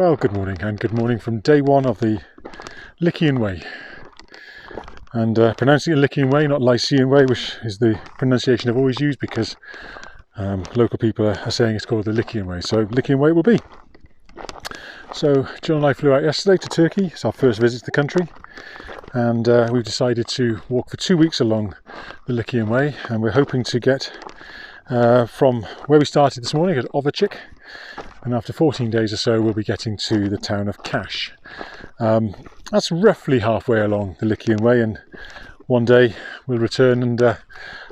Well, good morning, and good morning from day one of the Lycian Way. And pronouncing it Lycian Way, not Lycian Way, which is the pronunciation I've always used because local people are saying it's called the Lycian Way. So Lycian Way it will be. So Jill and I flew out yesterday to Turkey. It's our first visit to the country. And we've decided to walk for 2 weeks along the Lycian Way. And we're hoping to get from where we started this morning at Ovacik. And after 14 days or so, we'll be getting to the town of Kash. That's roughly halfway along the Lycian Way, and one day we'll return and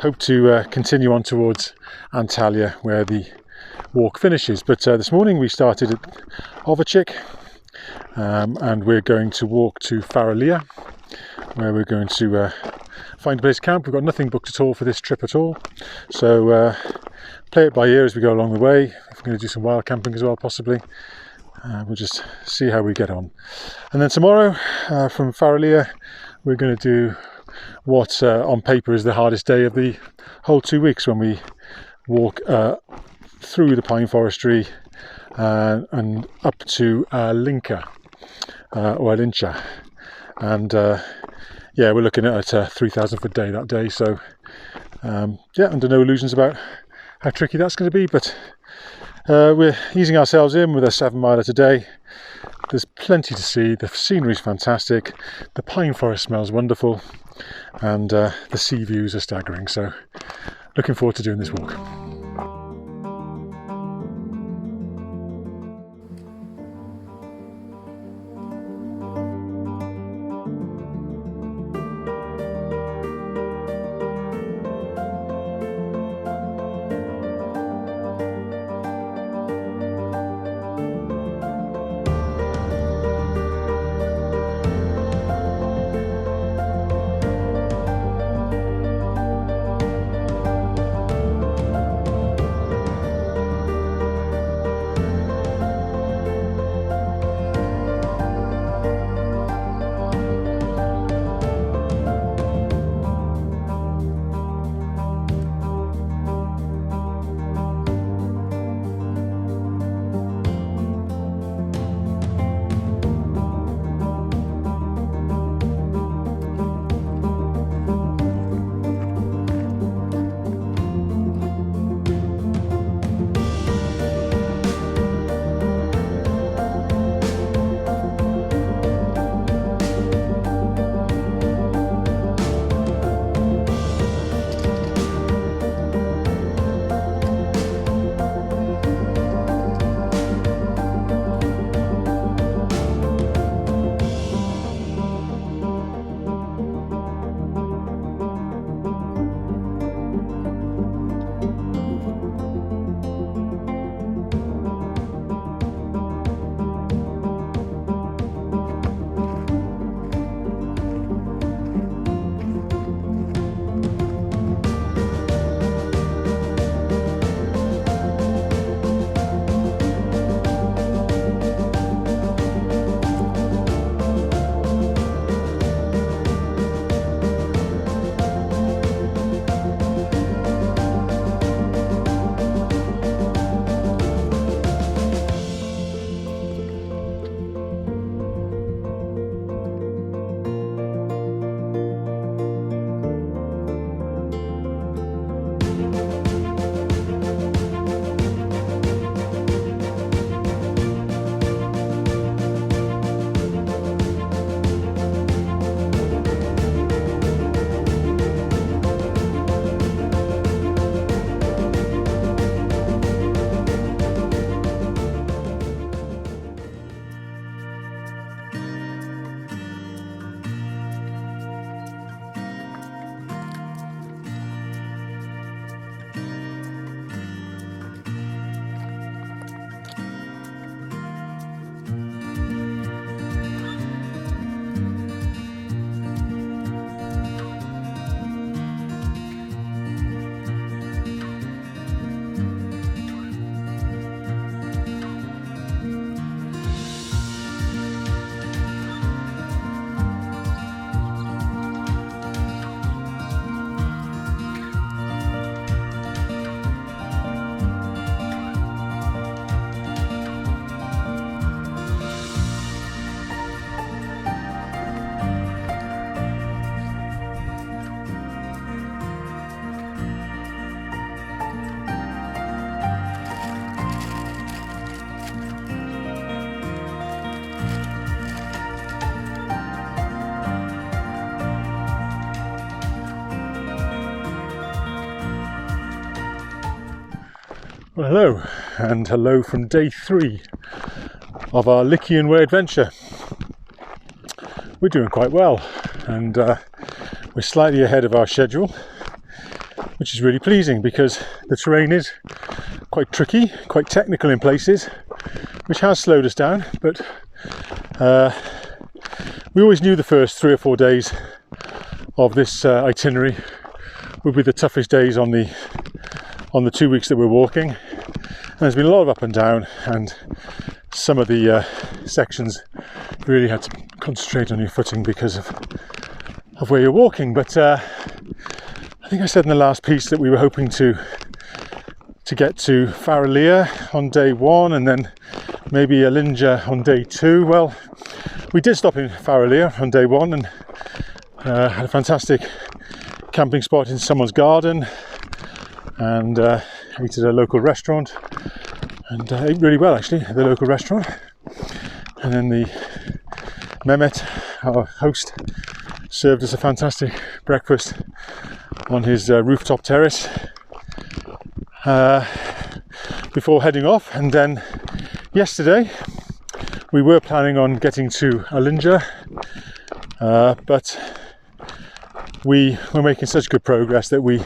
hope to continue on towards Antalya, where the walk finishes. But this morning we started at Ovacik, and we're going to walk to Faralia, where we're going to find a place to camp. We've got nothing booked at all for this trip at all, so play it by ear as we go along the way. If we're going to do some wild camping as well, possibly. We'll just see how we get on. And then tomorrow, from Faralia, we're going to do what on paper is the hardest day of the whole 2 weeks, when we walk through the pine forestry and up to Linka or Alincha. And yeah, we're looking at a 3,000 foot day that day. So yeah, under no illusions about how tricky that's going to be, but we're easing ourselves in with a 7 miler today. There's plenty to see, the scenery's fantastic, the pine forest smells wonderful, and the sea views are staggering, so looking forward to doing this walk. Well, hello, and hello from day 3 of our Lycian Way adventure. We're doing quite well, and we're slightly ahead of our schedule, which is really pleasing because the terrain is quite tricky, quite technical in places, which has slowed us down, but we always knew the first 3 or 4 days of this itinerary would be the toughest days on the 2 weeks that we're walking. And there's been a lot of up and down, and some of the sections really had to concentrate on your footing because of where you're walking. But I think I said in the last piece that we were hoping to get to Faralia on day 1 and then maybe Alinja on day 2. Well, we did stop in Faralia on day 1 and had a fantastic camping spot in someone's garden, and ate at a local restaurant, and ate really well actually at the local restaurant. And then the Mehmet, our host, served us a fantastic breakfast on his rooftop terrace before heading off. And then yesterday we were planning on getting to Alinja, but we were making such good progress that we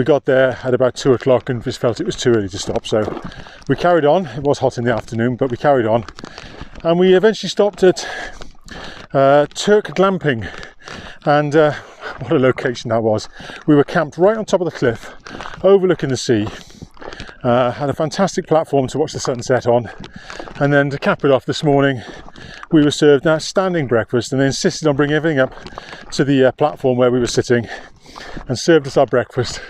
got there at about 2 o'clock and just felt it was too early to stop, so we carried on. It was hot in the afternoon, but we carried on, and we eventually stopped at Turk Glamping, and what a location that was. We were camped right on top of the cliff overlooking the sea, had a fantastic platform to watch the sunset on, and then to cap it off this morning we were served that standing breakfast, and they insisted on bringing everything up to the platform where we were sitting and served us our breakfast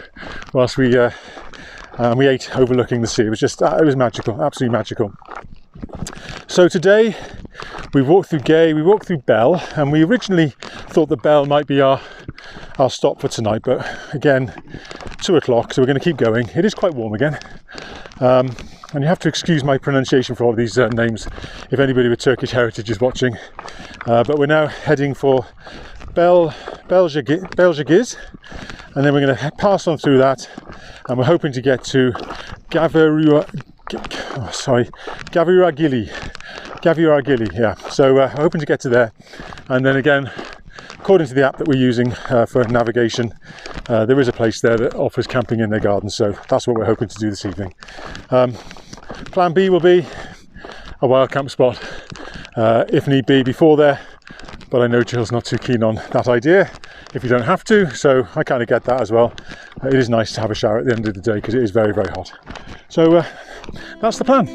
whilst we ate overlooking the sea. It was just, it was magical, absolutely magical. So today we walked through Gay, we walked through Bell, and we originally thought that Bell might be our stop for tonight, but again, 2 o'clock, so we're going to keep going. It is quite warm again, and you have to excuse my pronunciation for all these names if anybody with Turkish heritage is watching, but we're now heading for Beljagiz, and then we're going to pass on through that, and we're hoping to get to Gaviragili, yeah. So we're hoping to get to there, and then again, according to the app that we're using for navigation, there is a place there that offers camping in their garden, so that's what we're hoping to do this evening. Plan B will be a wild camp spot if need be before there, but I know Jill's not too keen on that idea if you don't have to, so I kind of get that as well. It is nice to have a shower at the end of the day because it is very, very hot. So that's the plan.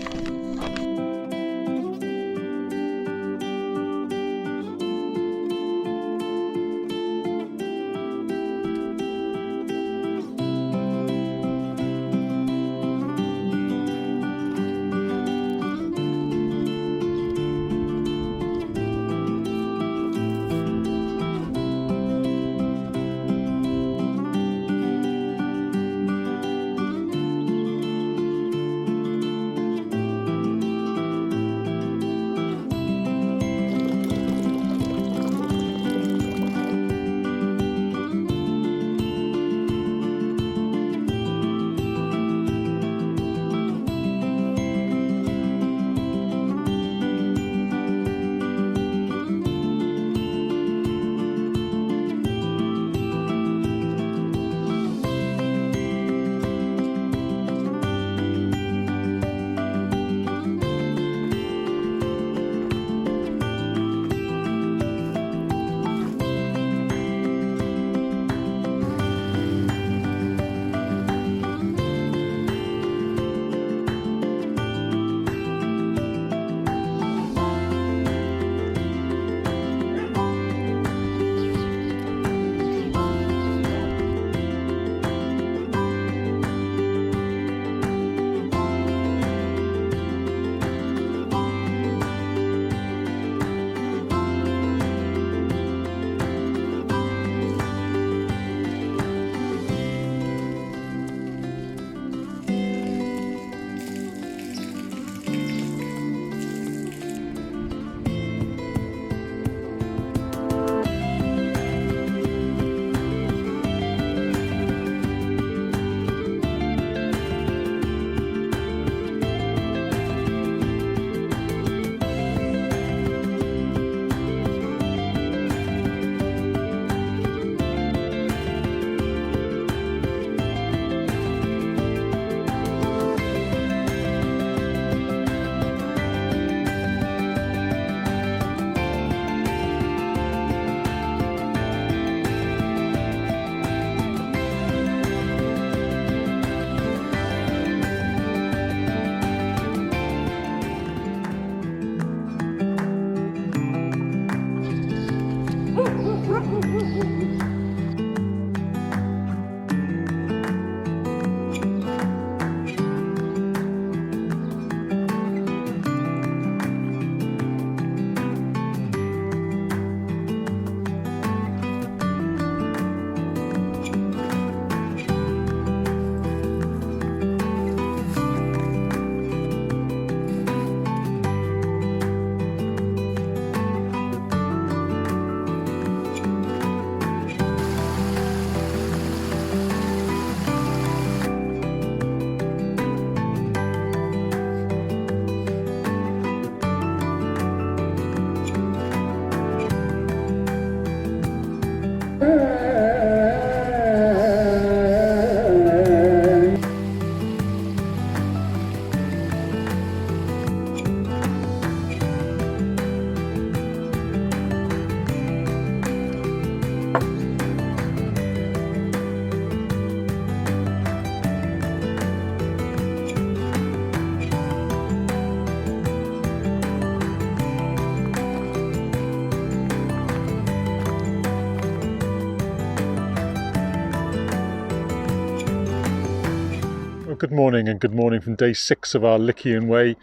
Good morning, and good morning from day 6 of our Lycian Way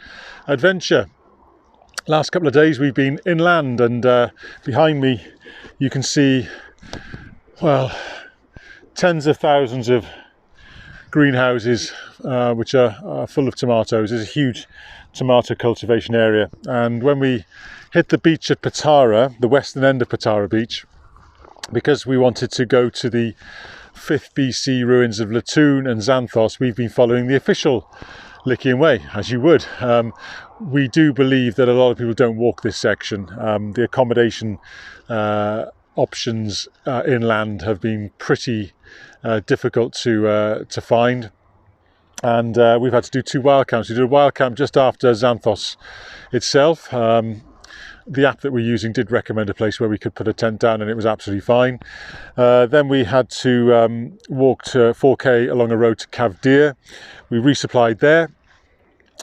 adventure. Last couple of days we've been inland, and behind me you can see, well, tens of thousands of greenhouses which are full of tomatoes. There's a huge tomato cultivation area, and when we hit the beach at Patara, the western end of Patara Beach, because we wanted to go to the 5th BC ruins of Latoon and Xanthos, we've been following the official Lycian Way, as you would. We do believe that a lot of people don't walk this section. The accommodation options inland have been pretty difficult to find, and we've had to do 2 wild camps. We did a wild camp just after Xanthos itself. The app that we're using did recommend a place where we could put a tent down, and it was absolutely fine. Then we had to walk to 4k along a road to Cavdir. We resupplied there,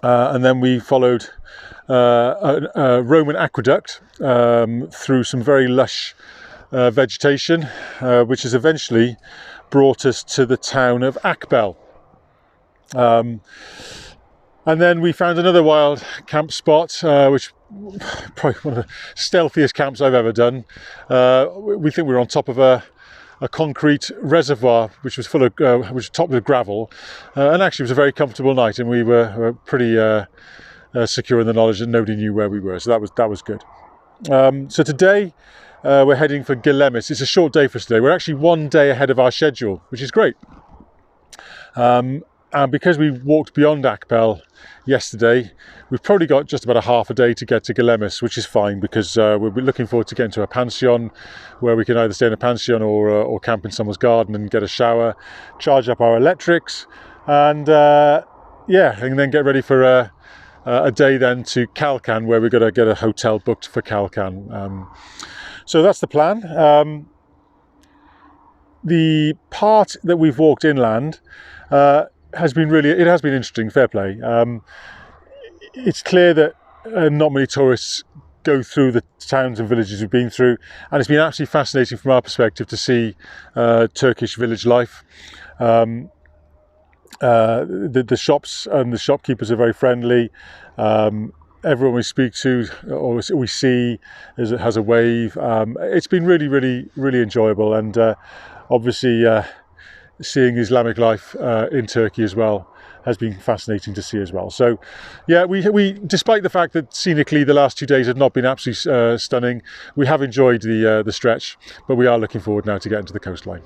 and then we followed a Roman aqueduct through some very lush vegetation, which has eventually brought us to the town of Akbel. And then we found another wild camp spot, which probably one of the stealthiest camps I've ever done. We think we were on top of a concrete reservoir, which was full of, which was topped with gravel, and actually it was a very comfortable night, and we were pretty secure in the knowledge that nobody knew where we were. So that was good. So today we're heading for Gillemis. It's a short day for us today. We're actually 1 day ahead of our schedule, which is great. And because we walked beyond Akbel yesterday, we've probably got just about a half a day to get to Gillemis, which is fine, because we'll be looking forward to getting to a pension where we can either stay in a pension or camp in someone's garden and get a shower, charge up our electrics, and and then get ready for a day then to Kalkan, where we're going to get a hotel booked for Kalkan. So that's the plan. The part that we've walked inland has been interesting, fair play. It's clear that not many tourists go through the towns and villages we've been through, and it's been absolutely fascinating from our perspective to see Turkish village life. The shops and the shopkeepers are very friendly. Everyone we speak to or we see has a wave. It's been really, really, really enjoyable, and obviously seeing Islamic life in Turkey as well has been fascinating to see as well. So yeah, we despite the fact that scenically the last 2 days have not been absolutely stunning, we have enjoyed the stretch, but we are looking forward now to getting to the coastline.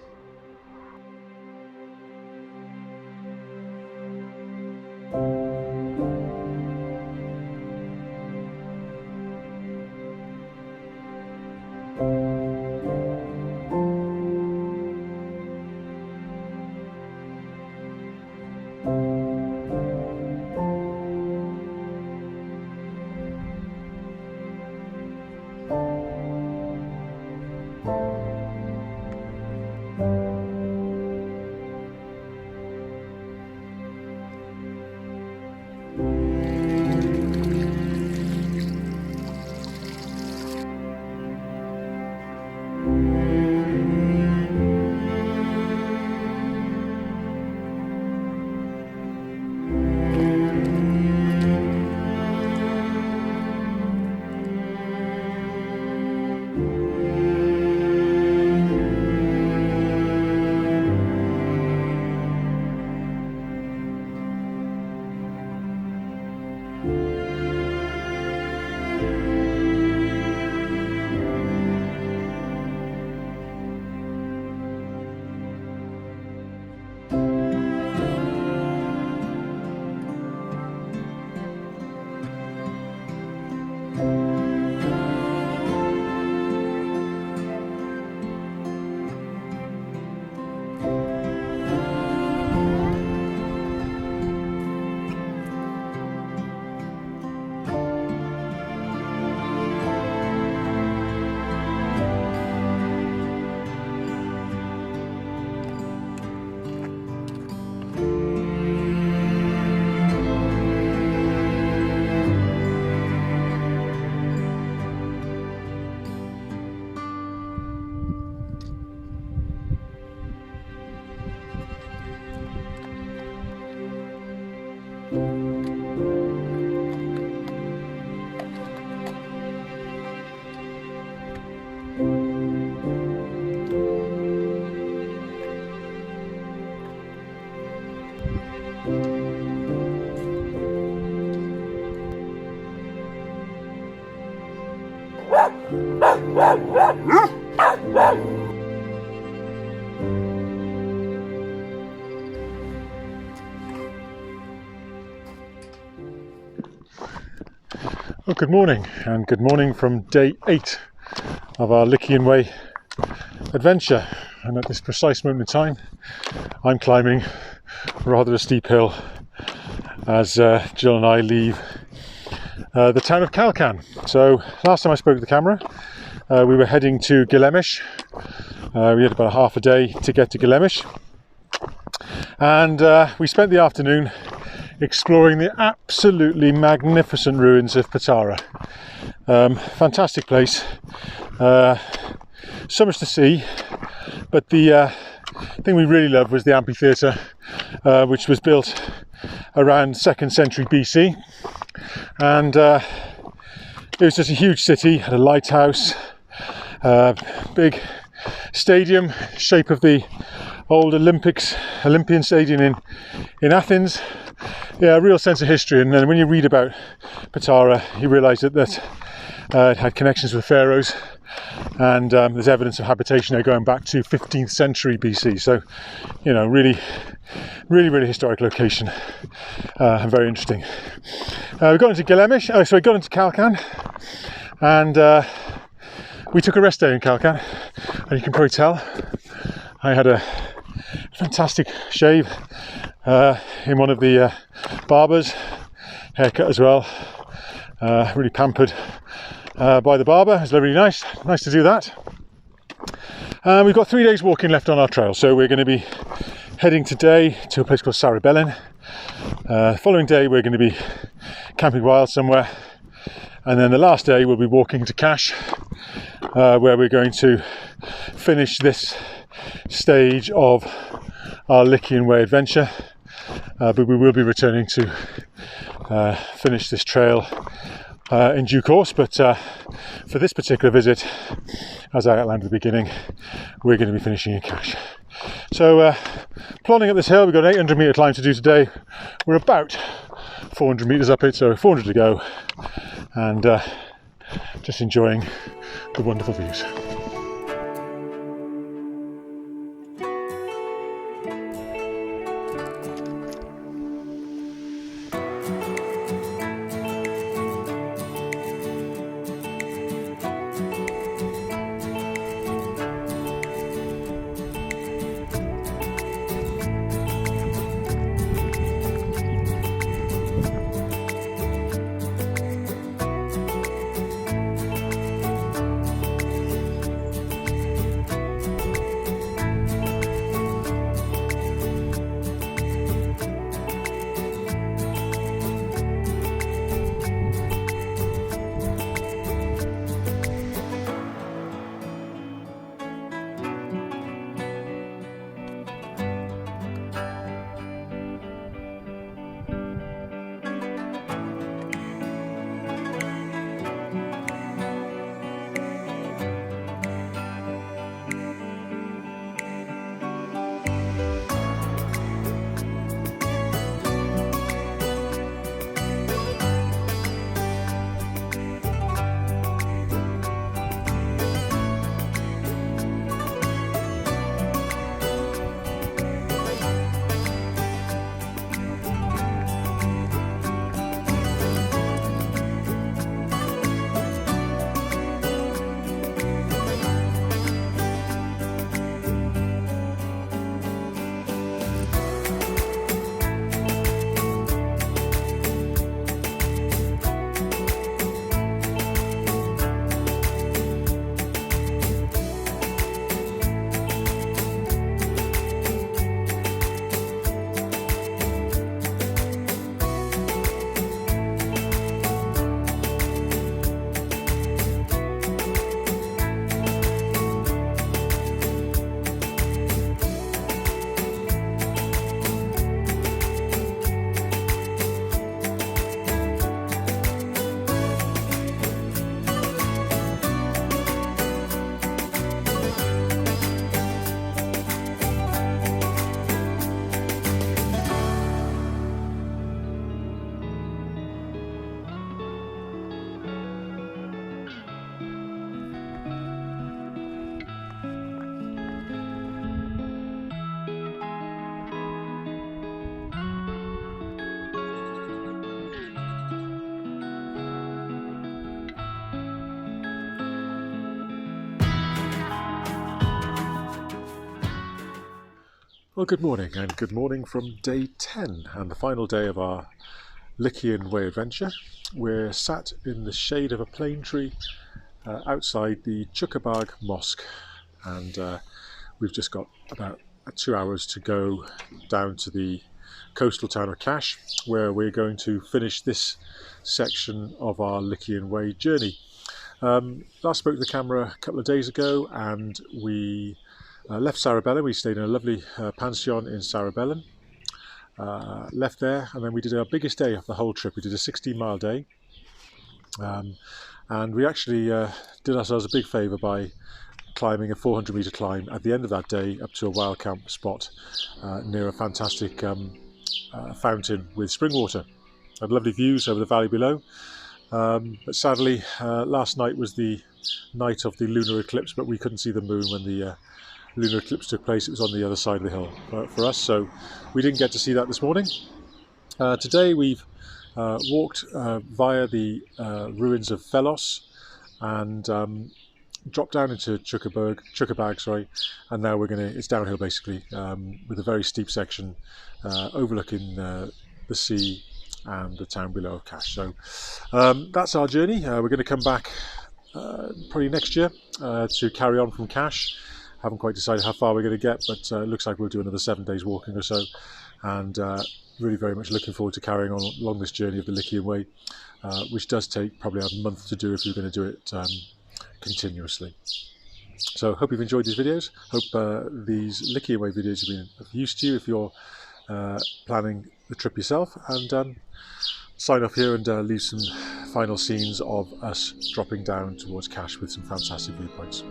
Well, good morning, and good morning from day 8 of our Lycian Way adventure. And at this precise moment in time, I'm climbing rather a steep hill as Jill and I leave the town of Calcan. So last time I spoke to the camera, we were heading to Gilemish. We had about half a day to get to Gilemish, and we spent the afternoon exploring the absolutely magnificent ruins of Patara. Fantastic place, so much to see, but the thing we really loved was the amphitheatre, which was built around 2nd century BC, and it was just a huge city, had a lighthouse, big stadium, shape of the old Olympian stadium in Athens. Yeah, a real sense of history. And then when you read about Patara, you realise that it had connections with pharaohs, and there's evidence of habitation there going back to 15th century BC. So, you know, really historic location, and very interesting. We got into Gilemish, we got into Calcan, and we took a rest day in Calcan, and you can probably tell I had a fantastic shave in one of the barbers, haircut as well, really pampered by the barber. It was really nice to do that. We've got 3 days walking left on our trail, so we're going to be heading today to a place called Sarabellin. Following day we're going to be camping wild somewhere, and then the last day we'll be walking to Cache, where we're going to finish this stage of our Lycian Way adventure, but we will be returning to finish this trail in due course. But for this particular visit, as I outlined at the beginning, we're going to be finishing in Cache. So plodding up this hill, we've got an 800 metre climb to do today. We're about 400 metres up it, so 400 to go, and just enjoying the wonderful views. Well, good morning, and good morning from day 10 and the final day of our Lycian Way adventure. We're sat in the shade of a plane tree outside the Chukabag Mosque, and we've just got about 2 hours to go down to the coastal town of Kash, where we're going to finish this section of our Lycian Way journey. Last spoke to the camera a couple of days ago, and we left Cerebellum. We stayed in a lovely pension in Cerebellum. Left there, and then we did our biggest day of the whole trip. We did a 16-mile day, and we actually did ourselves a big favour by climbing a 400-metre climb at the end of that day up to a wild camp spot near a fantastic fountain with spring water. Had lovely views over the valley below, but sadly last night was the night of the lunar eclipse, but we couldn't see the moon when the lunar eclipse took place. It was on the other side of the hill for us, so we didn't get to see that this morning. Today we've walked via the ruins of Phelos and dropped down into Chukabag, and now it's downhill basically, with a very steep section overlooking the sea and the town below of Kash. So that's our journey. We're going to come back probably next year to carry on from Kash. Haven't quite decided how far we're going to get, but it looks like we'll do another 7 days walking or so, and really very much looking forward to carrying on along this journey of the Lycian Way, which does take probably a month to do if you're going to do it continuously. So hope you've enjoyed these videos. Hope these Lycian Way videos have been of use to you if you're planning the trip yourself, and sign off here and leave some final scenes of us dropping down towards Kash with some fantastic viewpoints.